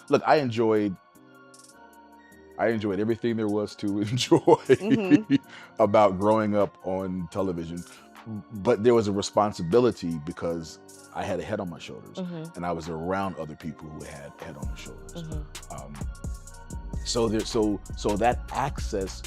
look, I enjoyed everything there was to enjoy Mm-hmm. about growing up on television, but there was a responsibility because I had a head on my shoulders, Mm-hmm. and I was around other people who had head on their shoulders. Mm-hmm. So that access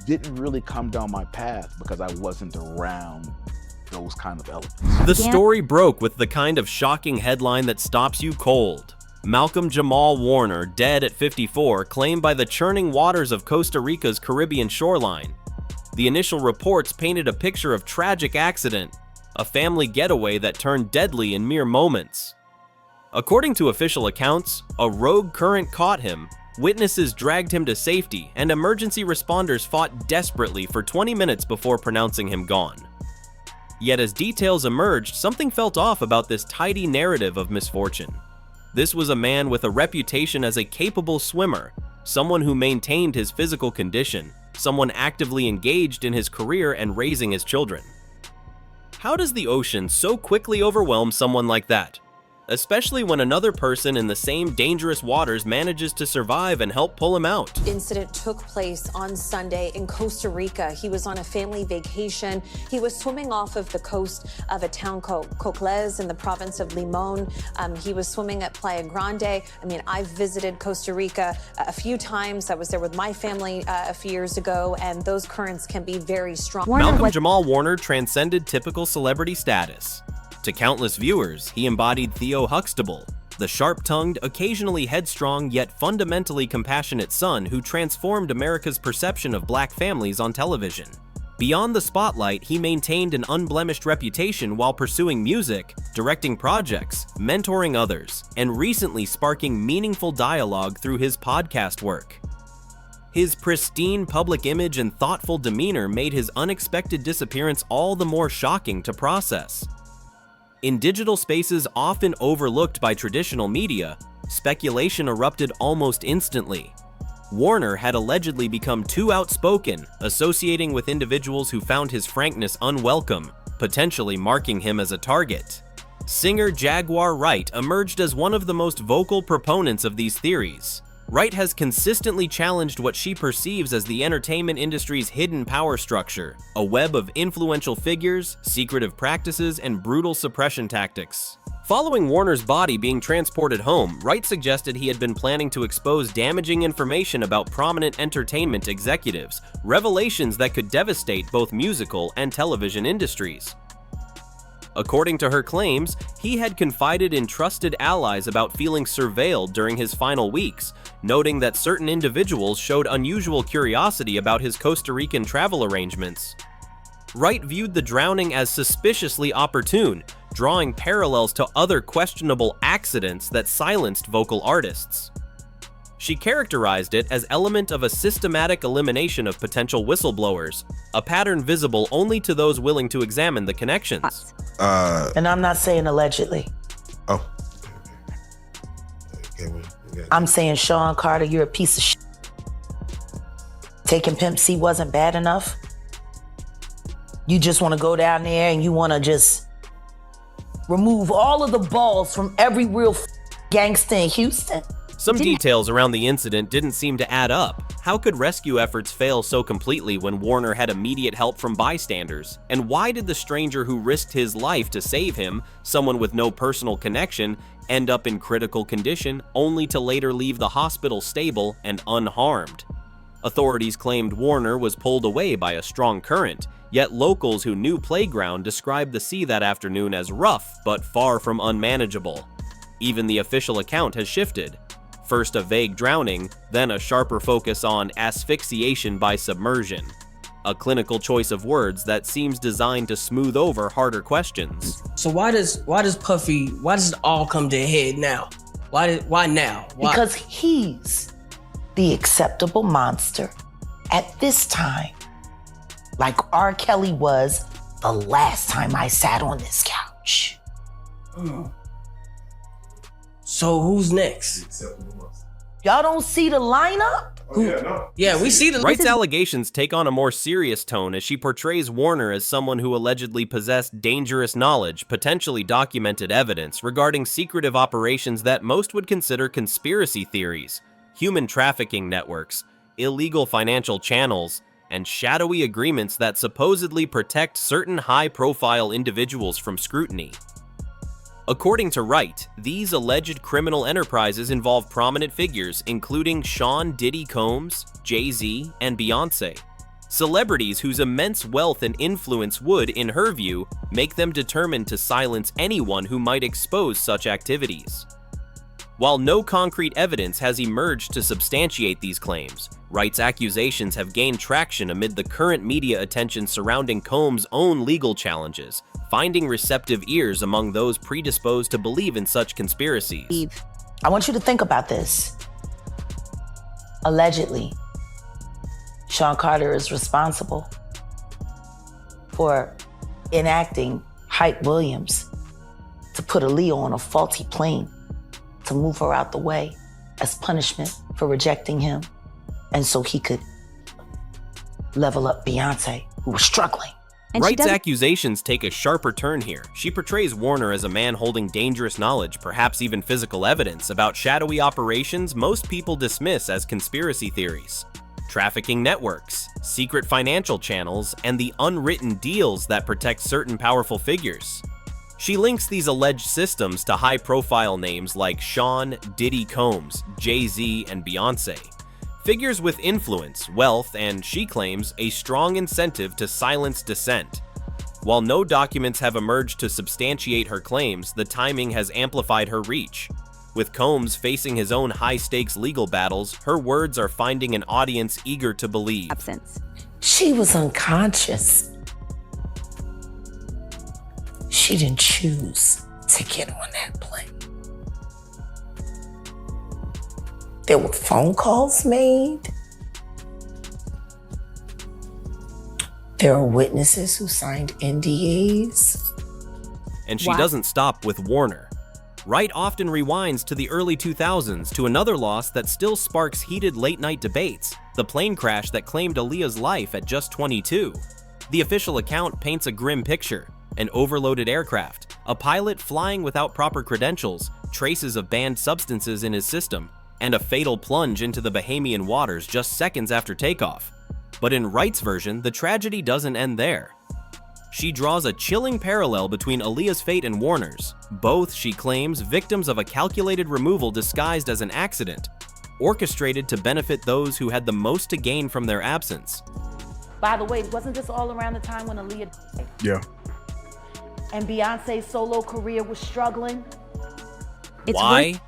didn't really come down my path because I wasn't around those kind of elements. The story broke with the kind of shocking headline that stops you cold. Malcolm-Jamal Warner, dead at 54, claimed by the churning waters of Costa Rica's Caribbean shoreline. The initial reports painted a picture of tragic accident, a family getaway that turned deadly in mere moments. According to official accounts, a rogue current caught him, witnesses dragged him to safety, and emergency responders fought desperately for 20 minutes before pronouncing him gone. Yet as details emerged, something felt off about this tidy narrative of misfortune. This was a man with a reputation as a capable swimmer, someone who maintained his physical condition, someone actively engaged in his career and raising his children. How does the ocean so quickly overwhelm someone like that? Especially when another person in the same dangerous waters manages to survive and help pull him out. Incident took place on Sunday in Costa Rica. He was on a family vacation. He was swimming off of the coast of a town called Cocles in the province of Limon. He was swimming at Playa Grande. I mean, I've visited Costa Rica a few times. I was there with my family a few years ago, and those currents can be very strong. Malcolm-Jamal Warner transcended typical celebrity status. To countless viewers, he embodied Theo Huxtable, the sharp-tongued, occasionally headstrong yet fundamentally compassionate son who transformed America's perception of black families on television. Beyond the spotlight, he maintained an unblemished reputation while pursuing music, directing projects, mentoring others, and recently sparking meaningful dialogue through his podcast work. His pristine public image and thoughtful demeanor made his unexpected disappearance all the more shocking to process. In digital spaces often overlooked by traditional media, speculation erupted almost instantly. Warner had allegedly become too outspoken, associating with individuals who found his frankness unwelcome, potentially marking him as a target. Singer Jaguar Wright emerged as one of the most vocal proponents of these theories. Wright has consistently challenged what she perceives as the entertainment industry's hidden power structure, a web of influential figures, secretive practices, and brutal suppression tactics. Following Warner's body being transported home, Wright suggested he had been planning to expose damaging information about prominent entertainment executives, revelations that could devastate both musical and television industries. According to her claims, he had confided in trusted allies about feeling surveilled during his final weeks, noting that certain individuals showed unusual curiosity about his Costa Rican travel arrangements. Wright viewed the drowning as suspiciously opportune, drawing parallels to other questionable accidents that silenced vocal artists. She characterized it as element of a systematic elimination of potential whistleblowers, a pattern visible only to those willing to examine the connections. And I'm not saying allegedly. Oh. I'm saying, Sean Carter, you're a piece of shit. Taking Pimp C wasn't bad enough. You just want to go down there and you want to just remove all of the balls from every real gangster in Houston. Some details around the incident didn't seem to add up. How could rescue efforts fail so completely when Warner had immediate help from bystanders? And why did the stranger who risked his life to save him, someone with no personal connection, end up in critical condition only to later leave the hospital stable and unharmed? Authorities claimed Warner was pulled away by a strong current, yet locals who knew Playground described the sea that afternoon as rough but far from unmanageable. Even the official account has shifted. First a vague drowning, then a sharper focus on asphyxiation by submersion. A clinical choice of words that seems designed to smooth over harder questions. So why does it all come to a head now? Why now? Why? Because he's the acceptable monster at this time. Like R. Kelly was the last time I sat on this couch. So who's next? Y'all don't see the lineup? Yeah, we see the Wright's allegations take on a more serious tone as she portrays Warner as someone who allegedly possessed dangerous knowledge, potentially documented evidence regarding secretive operations that most would consider conspiracy theories, human trafficking networks, illegal financial channels, and shadowy agreements that supposedly protect certain high-profile individuals from scrutiny. According to Wright, these alleged criminal enterprises involve prominent figures including Sean Diddy Combs, Jay-Z, and Beyonce. Celebrities whose immense wealth and influence would, in her view, make them determined to silence anyone who might expose such activities. While no concrete evidence has emerged to substantiate these claims, Wright's accusations have gained traction amid the current media attention surrounding Combs' own legal challenges, finding receptive ears among those predisposed to believe in such conspiracies. I want you to think about this. Allegedly, Sean Carter is responsible for enacting Hype Williams to put Aaliyah on a faulty plane to move her out the way as punishment for rejecting him, and so he could level up Beyonce, who was struggling. Wright's accusations take a sharper turn here. She portrays Warner as a man holding dangerous knowledge, perhaps even physical evidence, about shadowy operations most people dismiss as conspiracy theories. Trafficking networks, secret financial channels, and the unwritten deals that protect certain powerful figures. She links these alleged systems to high-profile names like Sean Diddy Combs, Jay-Z, and Beyonce. Figures with influence, wealth, and, she claims, a strong incentive to silence dissent. While no documents have emerged to substantiate her claims, the timing has amplified her reach. With Combs facing his own high-stakes legal battles, her words are finding an audience eager to believe. She was unconscious. She didn't choose to get on that plane. There were phone calls made. There are witnesses who signed NDAs. And she doesn't stop with Warner. Wright often rewinds to the early 2000s to another loss that still sparks heated late-night debates, the plane crash that claimed Aaliyah's life at just 22. The official account paints a grim picture: an overloaded aircraft, a pilot flying without proper credentials, traces of banned substances in his system, and a fatal plunge into the Bahamian waters just seconds after takeoff. But in Wright's version, the tragedy doesn't end there. She draws a chilling parallel between Aaliyah's fate and Warner's, both, she claims, victims of a calculated removal disguised as an accident, orchestrated to benefit those who had the most to gain from their absence. By the way, wasn't this all around the time when Aaliyah died? Yeah. And Beyonce's solo career was struggling? Why?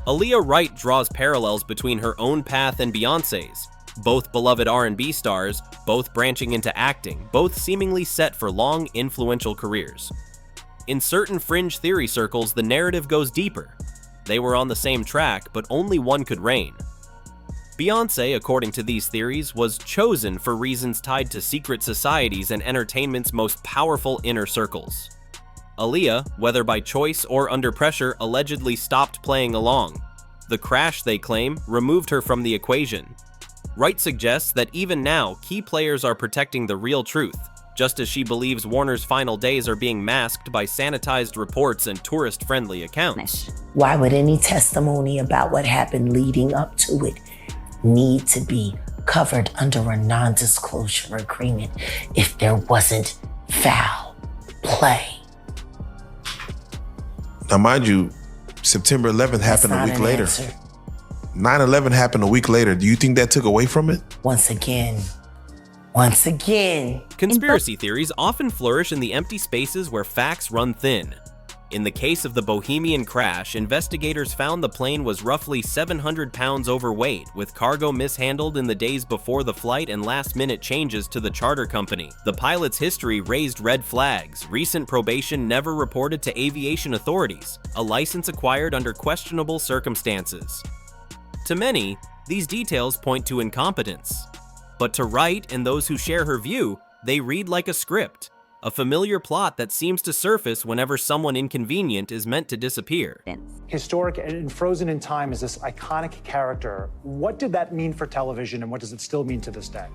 Aaliyah Wright draws parallels between her own path and Beyonce's, both beloved R&B stars, both branching into acting, both seemingly set for long, influential careers. In certain fringe theory circles, the narrative goes deeper. They were on the same track, but only one could reign. Beyonce, according to these theories, was chosen for reasons tied to secret societies and entertainment's most powerful inner circles. Aaliyah, whether by choice or under pressure, allegedly stopped playing along. The crash, they claim, removed her from the equation. Wright suggests that even now, key players are protecting the real truth, just as she believes Warner's final days are being masked by sanitized reports and tourist-friendly accounts. Why would any testimony about what happened leading up to it need to be covered under a non-disclosure agreement if there wasn't foul play? Now, mind you, September 11th happened a week later. 9/11 happened a week later. Do you think that took away from it? Once again. Conspiracy theories often flourish in the empty spaces where facts run thin. In the case of the Bohemian crash, investigators found the plane was roughly 700 pounds overweight, with cargo mishandled in the days before the flight and last-minute changes to the charter company. The pilot's history raised red flags, recent probation never reported to aviation authorities, a license acquired under questionable circumstances. To many, these details point to incompetence. But to Wright and those who share her view, they read like a script, a familiar plot that seems to surface whenever someone inconvenient is meant to disappear. Historic and frozen in time is this iconic character. What did that mean for television, and what does it still mean to this day?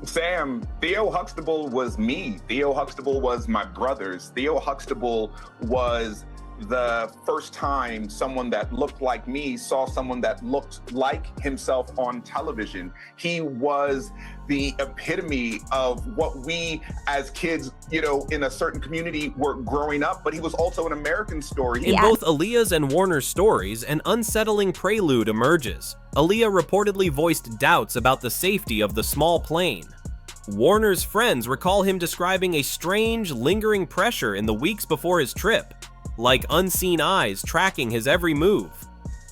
Sam, Theo Huxtable was me. Theo Huxtable was my brothers. Theo Huxtable was the first time someone that looked like me saw someone that looked like himself on television. He was the epitome of what we as kids, in a certain community were growing up, but he was also an American story. In both Aaliyah's and Warner's stories, an unsettling prelude emerges. Aaliyah reportedly voiced doubts about the safety of the small plane. Warner's friends recall him describing a strange, lingering pressure in the weeks before his trip, like unseen eyes tracking his every move.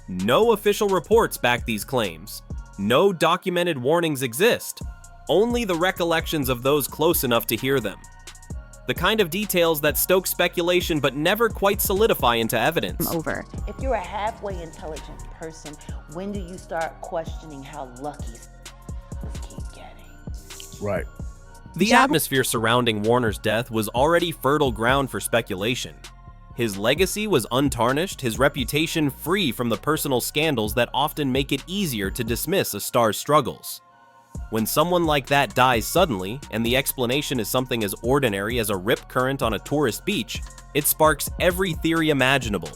No official reports back these claims. No documented warnings exist, only the recollections of those close enough to hear them. The kind of details that stoke speculation but never quite solidify into evidence. If you're a halfway intelligent person, when do you start questioning how lucky this keep getting? Right. The atmosphere surrounding Warner's death was already fertile ground for speculation. His legacy was untarnished, his reputation free from the personal scandals that often make it easier to dismiss a star's struggles. When someone like that dies suddenly, and the explanation is something as ordinary as a rip current on a tourist beach, it sparks every theory imaginable.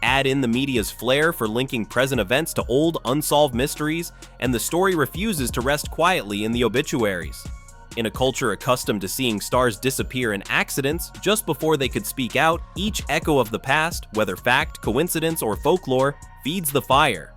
Add in the media's flair for linking present events to old, unsolved mysteries, and the story refuses to rest quietly in the obituaries. In a culture accustomed to seeing stars disappear in accidents just before they could speak out, each echo of the past, whether fact, coincidence, or folklore, feeds the fire.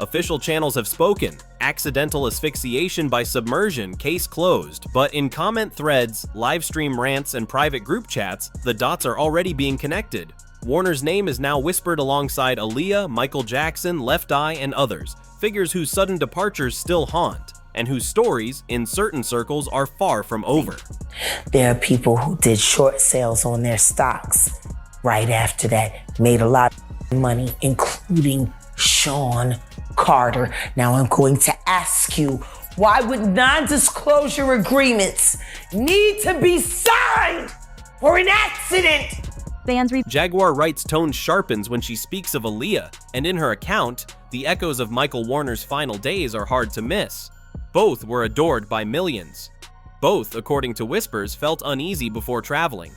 Official channels have spoken. Accidental asphyxiation by submersion, case closed. But in comment threads, live stream rants, and private group chats, the dots are already being connected. Warner's name is now whispered alongside Aaliyah, Michael Jackson, Left Eye, and others, figures whose sudden departures still haunt, and whose stories, in certain circles, are far from over. There are people who did short sales on their stocks right after that, made a lot of money, including Sean Carter. Now I'm going to ask you, why would non-disclosure agreements need to be signed for an accident? Jaguar Wright's tone sharpens when she speaks of Aaliyah, and in her account, the echoes of Michael Warner's final days are hard to miss. Both were adored by millions. Both, according to whispers, felt uneasy before traveling.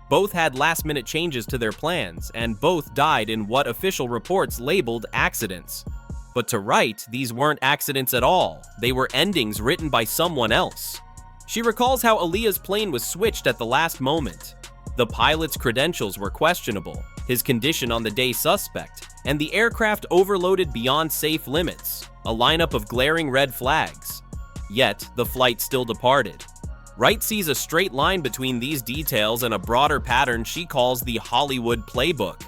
Both had last-minute changes to their plans, and both died in what official reports labeled accidents. But to Wright, these weren't accidents at all. They were endings written by someone else. She recalls how Aaliyah's plane was switched at the last moment. The pilot's credentials were questionable, his condition on the day suspect, and the aircraft overloaded beyond safe limits, a lineup of glaring red flags. Yet, the flight still departed. Wright sees a straight line between these details and a broader pattern she calls the Hollywood playbook,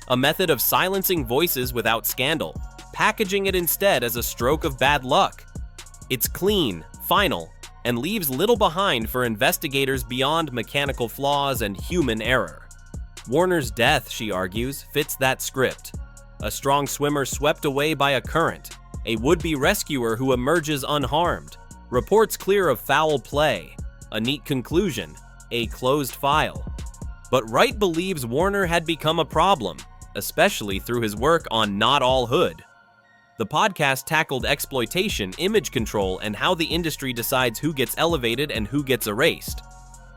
a method of silencing voices without scandal, packaging it instead as a stroke of bad luck. It's clean, final, and leaves little behind for investigators beyond mechanical flaws and human error. Warner's death, she argues, fits that script. A strong swimmer swept away by a current, a would-be rescuer who emerges unharmed, reports clear of foul play, a neat conclusion, a closed file. But Wright believes Warner had become a problem, especially through his work on Not All Hood. The podcast tackled exploitation, image control, and how the industry decides who gets elevated and who gets erased.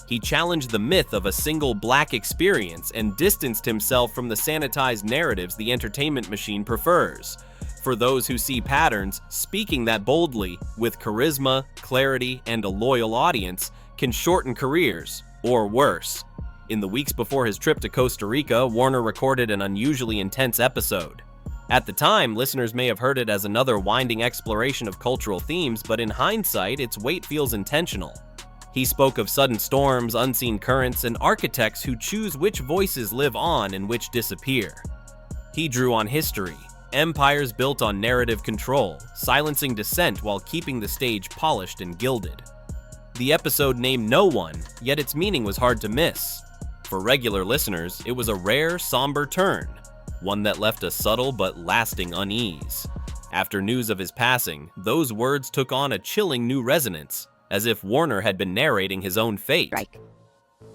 He challenged the myth of a single black experience and distanced himself from the sanitized narratives the entertainment machine prefers. For those who see patterns, speaking that boldly, with charisma, clarity, and a loyal audience, can shorten careers, or worse. In the weeks before his trip to Costa Rica, Warner recorded an unusually intense episode. At the time, listeners may have heard it as another winding exploration of cultural themes, but in hindsight, its weight feels intentional. He spoke of sudden storms, unseen currents, and architects who choose which voices live on and which disappear. He drew on history, empires built on narrative control, silencing dissent while keeping the stage polished and gilded. The episode named no one, yet its meaning was hard to miss. For regular listeners, it was a rare, somber turn, one that left a subtle but lasting unease. After news of his passing, those words took on a chilling new resonance. as if Warner had been narrating his own fate.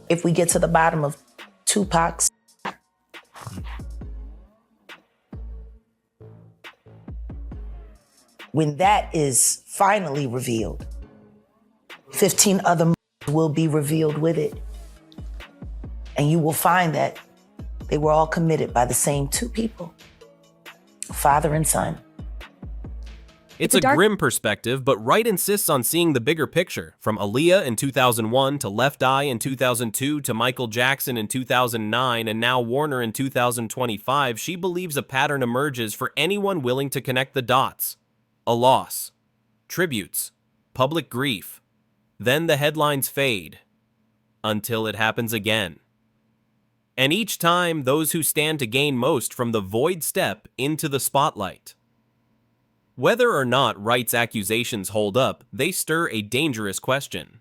If we get to the bottom of Tupac's, when that is finally revealed, 15 other will be revealed with it. And you will find that they were all committed by the same two people, father and son. It's a grim perspective, but Wright insists on seeing the bigger picture. From Aaliyah in 2001 to Left Eye in 2002 to Michael Jackson in 2009 and now Warner in 2025, she believes a pattern emerges for anyone willing to connect the dots. A loss, tributes, public grief. Then the headlines fade until it happens again. And each time, those who stand to gain most from the void step into the spotlight. Whether or not Wright's accusations hold up, they stir a dangerous question.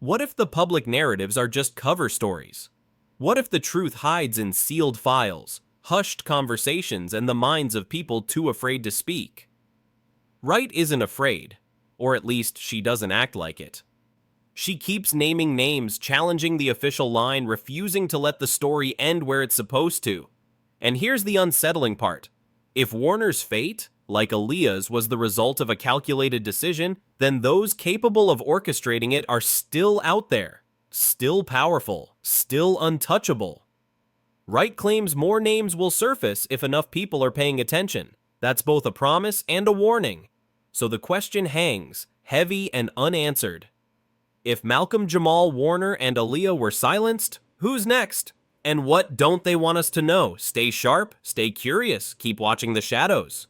What if the public narratives are just cover stories? What if the truth hides in sealed files, hushed conversations, and the minds of people too afraid to speak? Wright isn't afraid, or at least she doesn't act like it. She keeps naming names, challenging the official line, refusing to let the story end where it's supposed to. And here's the unsettling part. If Warner's fate, like Aaliyah's, was the result of a calculated decision, then those capable of orchestrating it are still out there, still powerful, still untouchable. Wright claims more names will surface if enough people are paying attention. That's both a promise and a warning. So the question hangs, heavy and unanswered. If Malcolm-Jamal, Warner, and Aaliyah were silenced, who's next? And what don't they want us to know? Stay sharp, stay curious, keep watching the shadows.